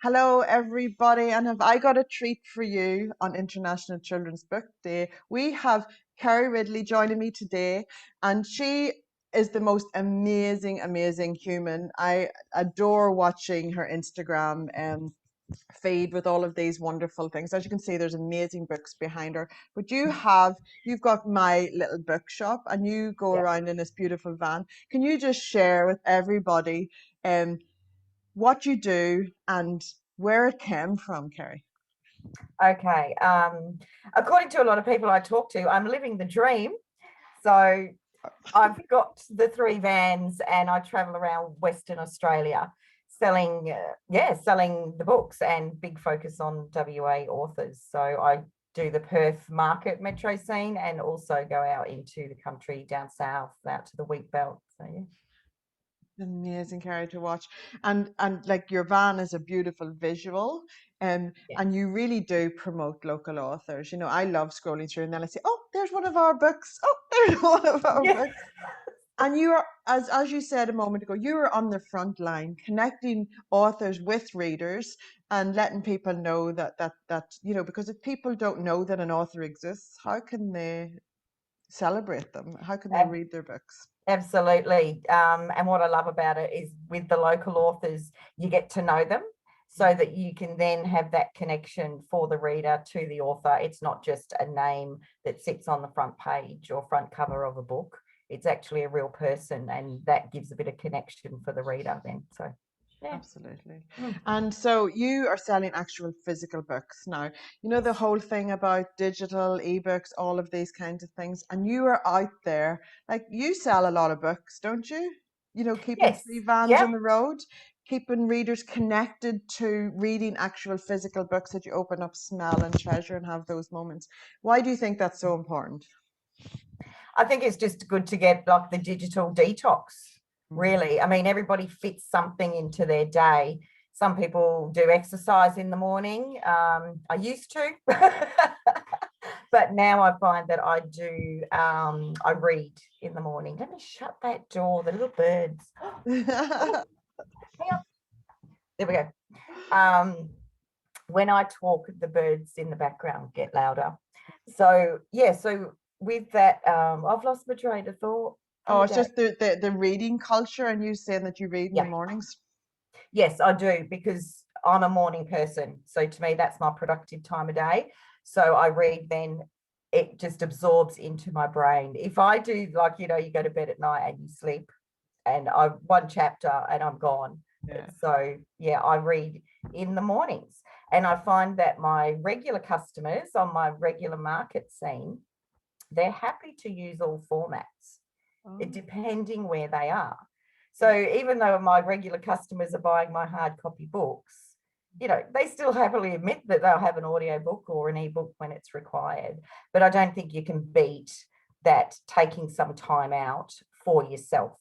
Hello, everybody, and have I got a treat for you on International Children's Book Day? We have Kerry Ridley joining me today, and she is the most amazing human. I adore watching her Instagram feed with all of these wonderful things. As you can see, there's amazing books behind her. But you've got My Little Bookshop, and you go Yeah. around in this beautiful van. Can you just share with everybody? Um, what you do and where it came from, Kerry. Okay. According to a lot of people I talk to, I'm living the dream. So I've got the three vans and I travel around Western Australia selling, selling the books and big focus on WA authors. So I do the Perth market metro scene and also go out into the country down south, out to the wheat belt. So yeah. Amazing, Kerry, to watch. And like your van is a beautiful visual. Yeah. And you really do promote local authors. I love scrolling through and then I say, oh, there's one of our books. Oh, there's one of our Yeah. books. And you are, as you said a moment ago, you are on the front line, connecting authors with readers and letting people know that because if people don't know that an author exists, how can they celebrate them? How can they Ab- read their books? Absolutely. And what I love about it is with the local authors, you get to know them so that you can then have that connection for the reader to the author. It's not just a name that sits on the front page or front cover of a book. It's actually a real person, and that gives a bit of connection for the reader then. So, yeah. Absolutely. Mm. And so you are selling actual physical books now. You know the Yes. whole thing about digital, ebooks, all of these kinds of things. And you are out there, like you sell a lot of books, don't you? Keeping Yes. three vans Yeah. on the road, keeping readers connected to reading actual physical books that you open up, smell, and treasure and have those moments. Why do you think that's so important? I think it's just good to get like the digital detox, Mm. really. I mean, everybody fits something into their day. Some people do exercise in the morning. I used to, but now I find that I do, I read in the morning. Let me shut that door, the little birds. Oh, hang on. There we go. Um, when I talk, the birds in the background get louder. So, yeah, so with that, I've lost my train of thought for Oh, the it's day. just the reading culture and you saying that you read in the Yeah. mornings. Yes, I do because I'm a morning person. So to me, that's my productive time of day. So I read then it just absorbs into my brain. If I do like, you go to bed at night and you sleep and I one chapter and I'm gone. Yeah. So yeah, I read in the mornings. And I find that my regular customers on my regular market scene, they're happy to use all formats, Oh, depending where they are. So yeah. even though my regular customers are buying my hard copy books, they still happily admit that they'll have an audio book or an ebook when it's required. But I don't think you can beat that taking some time out for yourself,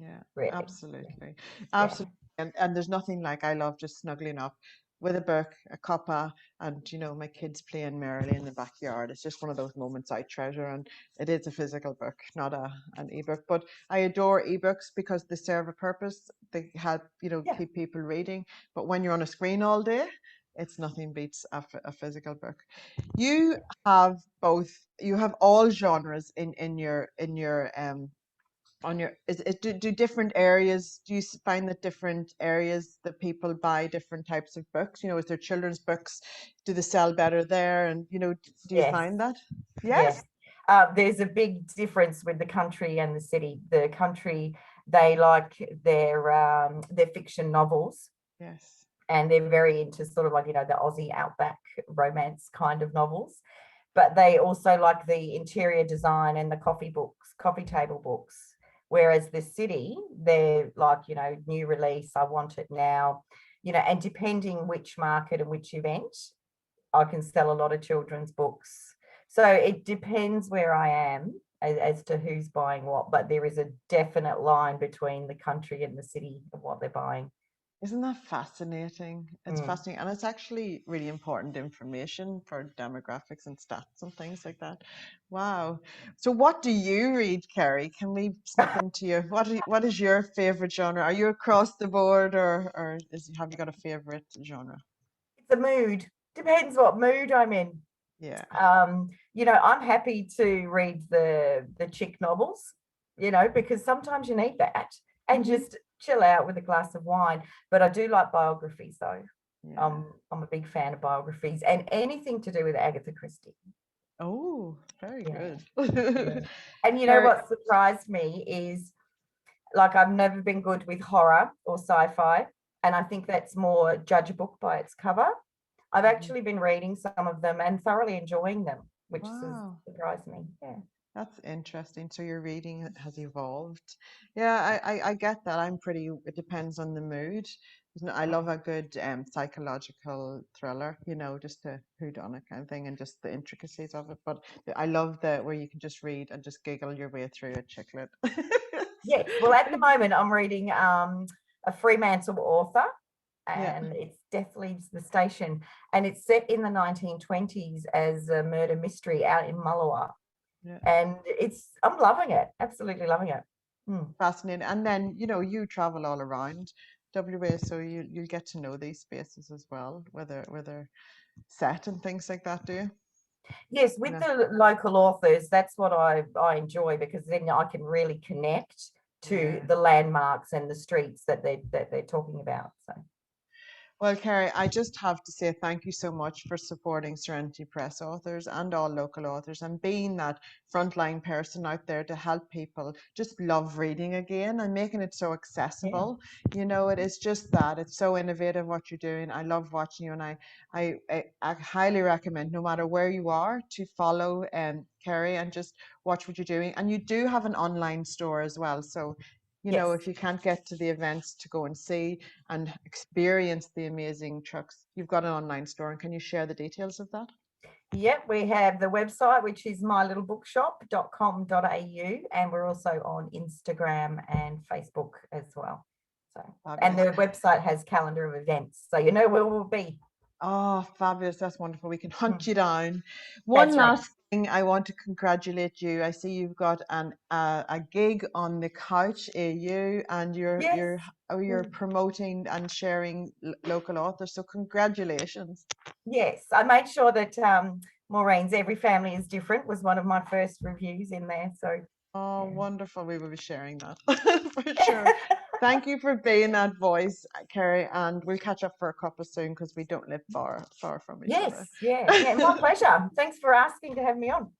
Yeah, really. absolutely. Yeah. Absolutely. And there's nothing like I love just snuggling up with a book, a cuppa, and my kids playing merrily in the backyard. It's just one of those moments I treasure, and it is a physical book, not an ebook. But I adore ebooks because they serve a purpose. They help, Yeah. keep people reading. But when you're on a screen all day, it's nothing beats a physical book. You have both, you have all genres in your on your do different areas, do you find that different areas that people buy different types of books? Is there children's books, do they sell better there, and do you Yes. find that? Yes. Yes. There's a big difference with the country and the city. The country, they like their fiction novels, Yes. and they're very into sort of like, the Aussie outback romance kind of novels. But they also like the interior design and the coffee books, coffee table books. Whereas the city, they're like, new release, I want it now, and depending which market and which event, I can sell a lot of children's books. So it depends where I am as to who's buying what, but there is a definite line between the country and the city of what they're buying. Isn't that fascinating? It's Mm. fascinating, and it's actually really important information for demographics and stats and things like that. Wow. So, what do you read, Kerry? Can we sneak into you? What is your favorite genre? Are you across the board, or have you got a favorite genre? It's a mood. Depends what mood I'm in. Yeah. I'm happy to read the chick novels, because sometimes you need that and Hmm. just chill out with a glass of wine. But I do like biographies though. Yeah. I'm a big fan of biographies and anything to do with Agatha Christie. Oh, very Yeah, good. yeah. And Kerry, what surprised me is like I've never been good with horror or sci-fi, and I think that's more judge a book by its cover. I've mhm. actually been reading some of them and thoroughly enjoying them, which has Wow. surprised me. Yeah. That's interesting. So your reading has evolved. Yeah, I get that. It depends on the mood. I love Mm. a good psychological thriller, just a whodunit kind of thing and just the intricacies of it. But I love the where you can just read and just giggle your way through a chicklet. Yes. Well, at the moment, I'm reading a Fremantle author, Yeah, and it's Death Leaves the Station, and it's set in the 1920s as a murder mystery out in Mullawa, yeah. and I'm loving it, absolutely loving it. Mm. Fascinating. And then, you travel all around WA, so you'll get to know these spaces as well, whether set and things like that, do you? Yes, You with know. the local authors, that's what I enjoy, because then I can really connect to Yeah. the landmarks and the streets that they're talking about. So Well, Kerry, I just have to say thank you so much for supporting Serenity Press authors and all local authors and being that frontline person out there to help people just love reading again and making it so yeah, accessible. It is just that. It's so innovative what you're doing. I love watching you, and I highly recommend, no matter where you are, to follow Kerry and just watch what you're doing. And you do have an online store as well. So, yes. if you can't get to the events to go and see and experience the amazing trucks, you've got an online store. And can you share the details of that? Yep, we have the website, which is mylittlebookshop.com.au, and we're also on Instagram and Facebook as well. So, and Fabulous. the website has calendar of events, so you know where we'll be. Oh, fabulous. That's wonderful. We can hunt Mm, you down. One that's right. last thing, I want to congratulate you. I see you've got a gig on the Couch AU, and Yes. you're promoting and sharing local authors. So congratulations. Yes, I made sure that Maureen's Every Family is Different was one of my first reviews in there. So, Oh, yeah. wonderful. We will be sharing that for sure. Thank you for being that voice, Kerry, and we'll catch up for a cuppa soon because we don't live far from each Yes, other. yeah, yeah, my pleasure. Thanks for asking to have me on.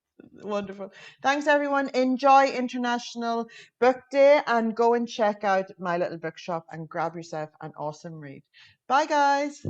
Wonderful. Thanks, everyone. Enjoy International Book Day and go and check out My Little Bookshop and grab yourself an awesome read. Bye, guys.